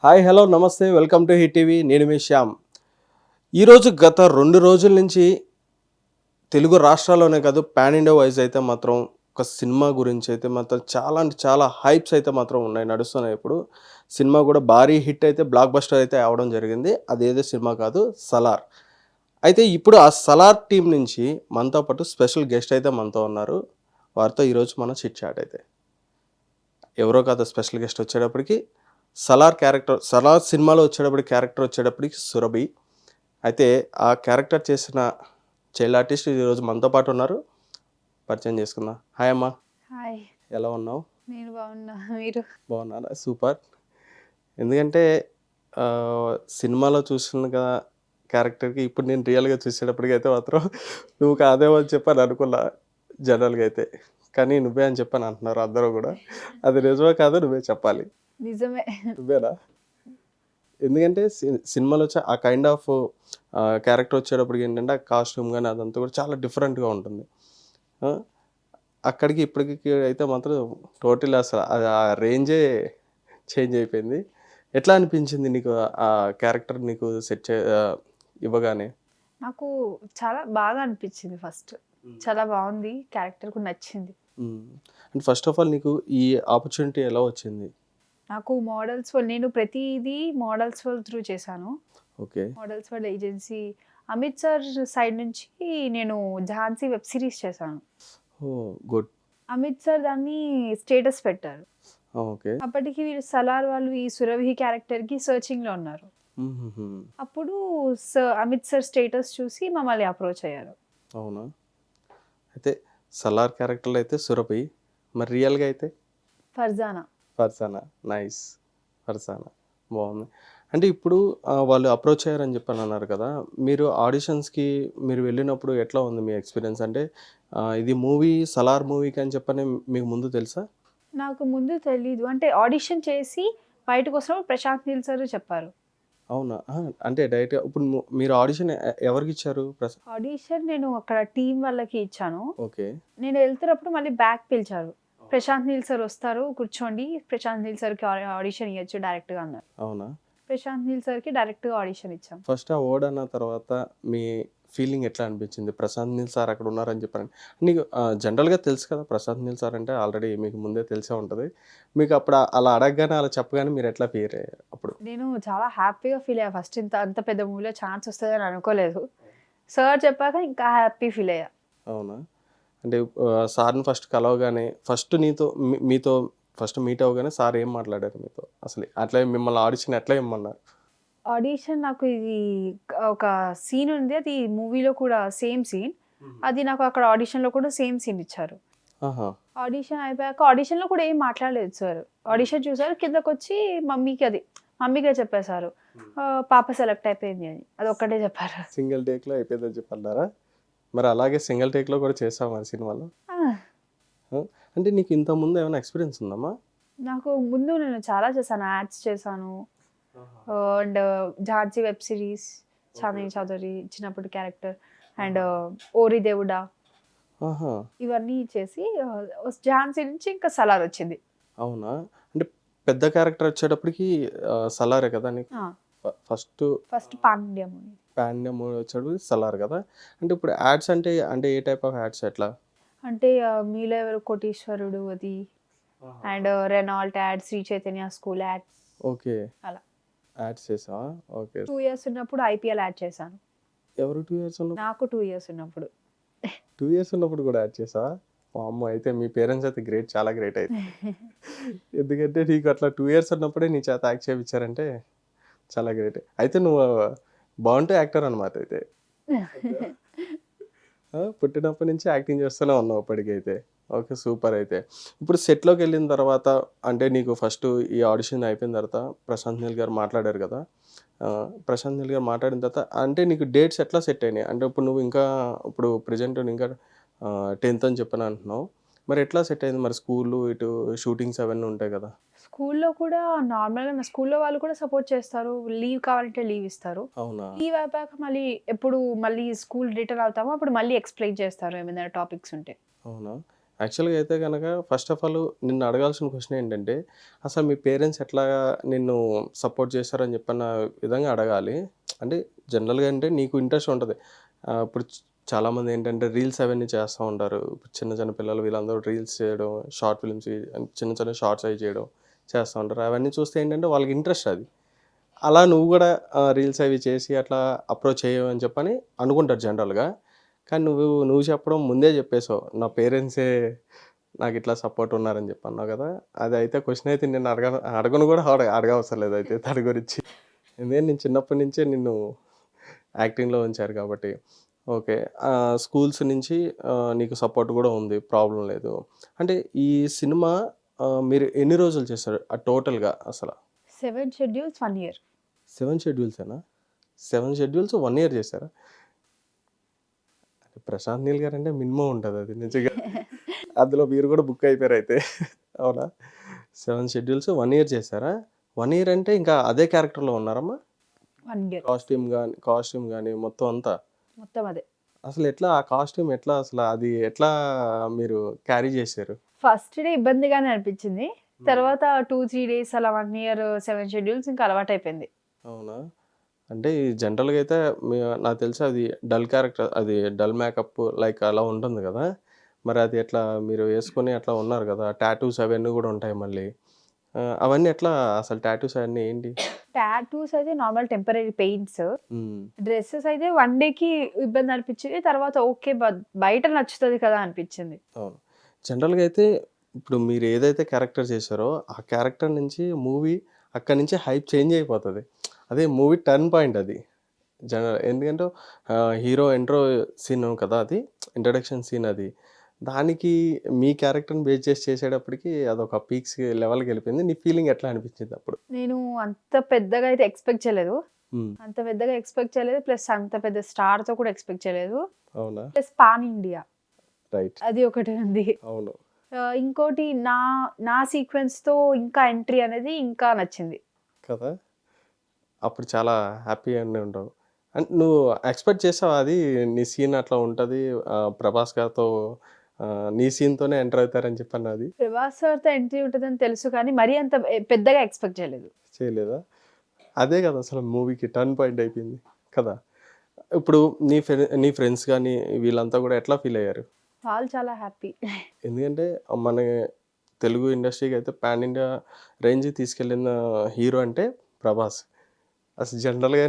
Hi hello నమస్తే welcome to hit TV. నేను మీ శ్యామ్. ఈరోజు గత 2 రోజుల నుంచి తెలుగు రాష్ట్రాల్లోనే కాదు పాన్ ఇండియా వైజ్ అయితే మాత్రం ఒక సినిమా గురించి అయితే మాత్రం చాలా అంటే చాలా హైప్స్ అయితే మాత్రం ఉన్నాయి, నడుస్తున్నాయి. ఇప్పుడు సినిమా కూడా భారీ హిట్ అయితే బ్లాక్ బస్టర్ అయితే అవడం జరిగింది. అదేదో సినిమా కాదు, సలార్. అయితే ఇప్పుడు ఆ సలార్ టీం నుంచి మనతో పాటు స్పెషల్ గెస్ట్ అయితే మనతో ఉన్నారు. వారితో ఈరోజు మనం చిట్ చాట్ అయితే ఎవరో కాదు, స్పెషల్ గెస్ట్ వచ్చేటప్పటికి సలార్ సినిమాలో క్యారెక్టర్ వచ్చేటప్పటికి సురభి. అయితే ఆ క్యారెక్టర్ చేసిన చైల్డ్ ఆర్టిస్ట్ ఈరోజు మనతో పాటు ఉన్నారు. పరిచయం చేసుకుందాం. హాయ్ అమ్మా, హాయ్. ఎలా ఉన్నావు? నేను బాగున్నా. మీరు? బాగున్నారా? సూపర్. ఎందుకంటే సినిమాలో చూసిన కదా క్యారెక్టర్కి ఇప్పుడు నేను రియల్గా చూసేటప్పటికి అయితే మాత్రం నువ్వు కాదేమో అని చెప్పని అనుకున్నా జనరల్గా అయితే, కానీ నువ్వే అని చెప్పని అంటున్నారు అందరూ కూడా. అది నిజమే కాదో నువ్వే చెప్పాలి. నిజమే. నువ్వేనా? ఎందుకంటే సినిమాలో వచ్చే ఆ కైండ్ ఆఫ్ క్యారెక్టర్ వచ్చేటప్పటికి ఏంటంటే ఆ కాస్ట్యూమ్ కానీ అదంతా కూడా చాలా డిఫరెంట్గా ఉంటుంది. ఆ, అక్కడికి ఇప్పటికి అయితే మాత్రం టోటల్ అసలు ఆ రేంజే చేంజ్ అయిపోయింది. ఎట్లా అనిపించింది నీకు ఆ క్యారెక్టర్ నీకు ఇవ్వగానే? నాకు చాలా బాగా అనిపించింది ఫస్ట్. చాలా బాగుంది. క్యారెక్టర్ కూడా నచ్చింది. అండ్ ఫస్ట్ ఆఫ్ ఆల్ నీకు ఈ ఆపర్చునిటీ ఎలా వచ్చింది? నాకు మోడల్స్ వరల్డ్, నేను ప్రతిదీ మోడల్స్ వరల్డ్ త్రూ చేశాను. Okay. Models world agency Amit sir side నుంచి నేను ఝాన్సీ వెబ్ సిరీస్ చేశాను. ఓ గుడ్. అమిత్ సార్ దాన్ని స్టేటస్ పెట్టారు. ఓకే. అప్పటికి వీళ్ళు సలార్ వాళ్ళు ఈ సురభి క్యారెక్టర్కి సర్చింగ్లో ఉన్నారు. అప్పుడు అమిత్ సార్ స్టేటస్ చూసి మమ్మల్ని అప్రోచ్ అయ్యారు. అవునా? అయితే సలార్ క్యారెక్టర్లో అయితే సురభి, మరి రియల్గా అయితే ఫర్జానా. ఫర్సానా. నైస్. ఫర్సానా బాగుంది. అంటే ఇప్పుడు వాళ్ళు అప్రోచ్ అయ్యారని చెప్పని అన్నారు కదా, మీరు ఆడిషన్స్కి మీరు వెళ్ళినప్పుడు ఎట్లా ఉంది మీ ఎక్స్పీరియన్స్? అంటే ఇది సలార్ మూవీకి అని చెప్పని మీకు ముందు తెలుసా? నాకు ముందు తెలీదు. అంటే ఆడిషన్ చేసి బయటకు వచ్చినప్పుడు ప్రశాంత్ నీల్ సార్ చెప్పారు. అవునా? అంటే డైరెక్ట్గా ఇప్పుడు మీరు ఆడిషన్ ఎవరికి ఇచ్చారు? ఆడిషన్ నేను అక్కడ టీం వాళ్ళకి ఇచ్చాను. ఓకే. నేను వెళ్తున్నప్పుడు మళ్ళీ బ్యాక్ పిలిచారు. ప్రశాంత్ నీల్ సార్ వస్తారు, కూర్చోండి, ప్రశాంత్ నీల్ సార్కి ఆడిషన్ ఇవ్వచ్చు డైరెక్ట్గా అన్నారు. అవునా? ప్రశాంత్ నీల్ సార్కి డైరెక్ట్గా ఆడిషన్ ఇచ్చాం. ఫస్ట్ ఆ వర్డ్ అన్న తర్వాత మీ ఫీలింగ్ ఎట్లా అనిపించింది? ప్రశాంత్ నీల్ సార్ అక్కడ ఉన్నారని చెప్పారు. నీకు జనరల్గా తెలుసు కదా ప్రశాంత్ నీల్ సార్ అంటే, ఆల్రెడీ మీకు ముందే తెలిసే ఉంటుంది. మీకు అప్పుడు అలా అడగగానే అలా చెప్పగానే మీరు ఎట్లా ఫీల్ అయ్యారు అప్పుడు? నేను చాలా హ్యాపీగా ఫీల్ అయ్యా. ఫస్ట్ అంత పెద్ద మూవీలో ఛాన్స్ వస్తుందని అనుకోలేదు. సార్ చెప్పాక ఇంకా హ్యాపీ ఫీల్ అయ్యా. అవునా? అంటే సార్ని ఫస్ట్ కలవగానే మీతో ఫస్ట్ మీట్ అవ్వగానే సార్ ఏం మాట్లాడారు మీతో? అసలు అట్లా మిమ్మల్ని ఆడిషన్ ఎట్లా ఇమ్మన్నారు? ఆడిషన్ నాకు ఇది ఒక సీన్ ఉంది. అది మూవీలో కూడా సేమ్ సీన్. అది నాకు అక్కడ ఆడిషన్లో కూడా సేమ్ సీన్ ఇచ్చారు. ఆహా. ఆడిషన్ అయిపోయాక ఆడిషన్లో కూడా ఏం మాట్లాడలేదు సార్. ఆడిషన్ చూసారు, కిందకు వచ్చి మమ్మీకే చెప్పేశారు పాప సెలెక్ట్ అయిపోయింది అని. అది ఒక్కటే చెప్పారు. సింగిల్ టేక్లో అయిపోయిందని చెప్పన్నారా? మరి అలాగే సింగిల్ టేక్లో కూడా చేసాం ఆ సినిమాలో. అంటే నీకు ఇంతకుముందు ఏమైనా ఎక్స్పీరియన్స్ ఉందమ్మా? నాకు ముందు నేను చాలా చేశాను. యాడ్స్ చేశాను and Jhansi web series, Chandini Chowdary చిన్నప్పుడు క్యారెక్టర్, అండ్ ఓరి దేవుడా, ఇవన్నీ చేసి ఝాన్సీ నుంచి ఇంకా సలార్ వచ్చింది. అవునా? అంటే పెద్ద క్యారెక్టర్ వచ్చేటప్పటికి సలారే కదా నీకు? ఫస్ట్ పాండ్య మూవీ వచ్చాడు సలార్ కదా. అంటే ఇప్పుడు యాడ్స్ అంటే ఏ టైప్ ఆఫ్ యాడ్స్ ఎట్లా? అంటే మీలో ఎవరు కోటీశ్వరుడు అది, and Renault ad, Sri Chaitanya school ad. Okay. అలా యాడ్స్ చేసావా? ఓకే. 2 years ఉన్నప్పుడు ఐపీఎల్ యాడ్ చేశాను. ఎవరు 2 years ఉన్నప్పుడు? నాకు 2 years ఉన్నప్పుడు. 2 years ఉన్నప్పుడు కూడా యాడ్ చేసావా? అమ్మ, అయితే మీ పేరెంట్స్ అయితే గ్రేట్, చాలా గ్రేట్ అయితే. ఎందుకంటే నీకు అట్లా 2 years ఉన్నప్పుడే నీ చేత యాక్ట్ చేయించారంటే చాలా గ్రేట్. అయితే నువ్వు బాగుంటే యాక్టర్ అనమాట అయితే. పుట్టినప్పటి నుంచి యాక్టింగ్ చేస్తూనే ఉన్నావు ఇప్పటికైతే. Okay, super. అయితే ఇప్పుడు సెట్లోకి వెళ్ళిన తర్వాత అంటే నీకు ఫస్ట్ ఈ ఆడిషన్ అయిపోయిన తర్వాత ప్రశాంత్ నీల్ గారు మాట్లాడారు కదా. ప్రశాంత్ నీల్ గారు మాట్లాడిన తర్వాత అంటే నీకు డేట్స్ ఎట్లా సెట్ అయినాయి? అంటే ఇప్పుడు నువ్వు ఇప్పుడు ప్రజెంట్ ఇంకా 10th అని చెప్పని అంటున్నావు. మరి ఎట్లా సెట్ అయింది? మరి స్కూళ్ళు ఇటు షూటింగ్స్ అవన్నీ ఉంటాయి కదా. స్కూల్లో కూడా నార్మల్గా నా స్కూల్లో వాళ్ళు కూడా సపోర్ట్ చేస్తారు. లీవ్ కావాలంటే లీవ్ ఇస్తారు. అవునా? లీవ్ అయిపోయాక మళ్ళీ స్కూల్ రిటర్న్ అవుతామో అప్పుడు మళ్ళీ ఎక్స్ప్లెయిన్ చేస్తారు ఏమైనా టాపిక్స్ ఉంటే. అవునా? యాక్చువల్‌గా అయితే గనక ఫస్ట్ ఆఫ్ ఆల్ నిన్ను అడగాల్సిన క్వెషన్ ఏంటంటే, అసలు మీ పేరెంట్స్ ఎట్లాగా నిన్ను సపోర్ట్ చేశారని చెప్పన్న విధంగా అడగాలి. అంటే జనరల్‌గా అంటే నీకు ఇంట్రెస్ట్ ఉంటది. ఇప్పుడు చాలామంది ఏంటంటే రీల్స్ అవన్నీ చేస్తా ఉంటారు. ఇప్పుడు చిన్న చిన్న పిల్లలు వీళ్ళందరూ రీల్స్ చేయడం, షార్ట్ ఫిల్మ్స్ చిన్న చిన్న షార్ట్స్ అవి చేయడం చేస్తా ఉంటారు. అవన్నీ చూస్తే ఏంటంటే వాళ్ళకి ఇంట్రెస్ట్ అది. అలా నువ్వు గూడా రీల్స్ అవి చేసి అట్లా అప్రోచ్ అయ్యావు అని చెప్పని అనుకుంటారు జనరల్‌గా. కానీ నువ్వు చెప్పడం ముందే చెప్పేసావు. నా పేరెంట్సే నాకిట్లా సపోర్ట్ ఉన్నారని చెప్పి అన్నావు గదా! అదైతే క్వెషన్ అయితే నిన్ను అడగను గూడా అడగవసరం లేదయితే దాని గురించి. ఎందుకంటే నేను చిన్నప్పటి నుంచే నిన్ను యాక్టింగ్‌లో ఉంచారు కాబట్టి. ఓకే. స్కూల్స్ నుంచి నీకు సపోర్ట్ గూడా ఉంది. ప్రాబ్లమ్ లేదు. అంటే ఈ సినిమా మీరు ఎన్ని రోజులు చేశారు? టోటల్‌గా అసల? 7 షెడ్యూల్స్ 1 ఇయర్. 7 షెడ్యూల్సేనా? 7 షెడ్యూల్స్ 1 ఇయర్ చేశారా? ప్రశాంత్ నీల్ గారంటే మినిమమ్ ఉంటదది నిజంగా. అందులో మీరు గూడా బుక్ అయిపోయారైతే. అవునా? 7 షెడ్యూల్స్ 1 ఇయర్ చేశారా? 1 ఇయర్ అంటే ఇంకా అదే క్యారెక్టర్‌లో ఉన్నారమ్మా? 1 ఇయర్ కాస్ట్యూమ్ గాని మొత్తం అంతా. మొత్తం అదే. అసలెట్లా ఆ కాస్ట్యూమ్ ఎట్లా అది ఎట్లా మీరు క్యారీ చేశారు? ఫస్ట్ డే ఇబ్బందిగానే అనిపించింది. తర్వాత 2, 3 డేస్ అలా 1 ఇయర్ 7 షెడ్యూల్స్ ఇంకా అలవాటయిపోయింది. అవునా? అంటే ఈ జనరల్‌గా అయితే నాకు తెలిసి అది డల్ క్యారెక్టర్ అది డల్ మేకప్ లైక్ అలా ఉంటుంది గదా! మరి అది ఎట్లా మీరు యేసుకొని అట్లా ఉన్నారు గదా! టాటూస్ అవన్నీ గూడా ఉంటాయి మళ్ళీ. అవన్నీ ఎట్లా అసలు టాటూస్ అవన్నీ ఏంటి? టాటూస్ అయితే నార్మల్ టెంపరరీ పెయింట్స్. హ్మ్. డ్రెసెస్ అయితే 1 డేకి ఇబ్బంది అనిపించింది. తర్వాత ఓకే. బయట నచ్చుతది కదా అనిపించింది. అవును. జనరల్‌గా అయితే ఇప్పుడు మీరు ఏదైతే క్యారెక్టర్ చేశారో, ఆ క్యారెక్టర్ నుంచి మూవీ అక్కడి నుంచి హైప్ చేంజ్ అయిపోతది. అదే మూవీ టర్న్ పాయింట్ అది. ఎందుకంటే హీరో ఇంట్రో సీన్ కదా అది. ఇంట్రడక్షన్ సీన్ అది. దానికి మీ క్యారెక్టర్‌ని బేస్ చేసి చేసేటప్పటికి అదొక పీక్స్ లెవెల్‌కెళ్ళిపోయింది. నీ ఫీలింగ్ ఎట్లా అనిపించింది అప్పుడు? నేను అంత పెద్దగా అయితే ఎక్స్‌పెక్ట్ చేయలేదు. హ్మ్. అంత పెద్దగా ఎక్స్‌పెక్ట్ చేయలేదు. ప్లస్ అంత పెద్ద స్టార్‌తో కూడా ఎక్స్‌పెక్ట్ చేయలేదు. అవునా? Plus pan India right. అది ఒకటి ఉంది. అవును. ఇంకోటి నా సీక్వెన్స్‌తో ఇంకా ఎంట్రీ అనేది ఇంకా నచ్చింది. కదా! అప్పుడు చాలా హ్యాపీగానే ఉంటావు. అంటే నువ్వు ఎక్స్‌పెక్ట్ చేసావా అది నీ సీన్ అట్లా ఉంటది. ప్రభాస్ గారితో నీ సీన్‌తోనే ఎంటర్ అవుతారని చెప్పనది? ప్రభాస్ సార్‌తో ఎంట్రీ ఉంటదని తెలుసు కానీ మరీ అంత పెద్దగా ఎక్స్‌పెక్ట్ చేయలేదు. చేయలేదా? అదే కదా అసలు మూవీకి టర్న్ పాయింట్ అయిపోయింది కదా! ఇప్పుడు నీ ఫ్రెండ్స్ గాని వీళ్ళంతా కూడా ఎట్లా ఫీల్ అయ్యారు? వాళ్ళు చాలా హ్యాపీ. ఎందుకంటే మన తెలుగు ఇండస్ట్రీకి అయితే పాన్ ఇండియా రేంజ్‌కి తీసుకెళ్ళిన హీరో అంటే ప్రభాస్. అసలు జనరల్‌గా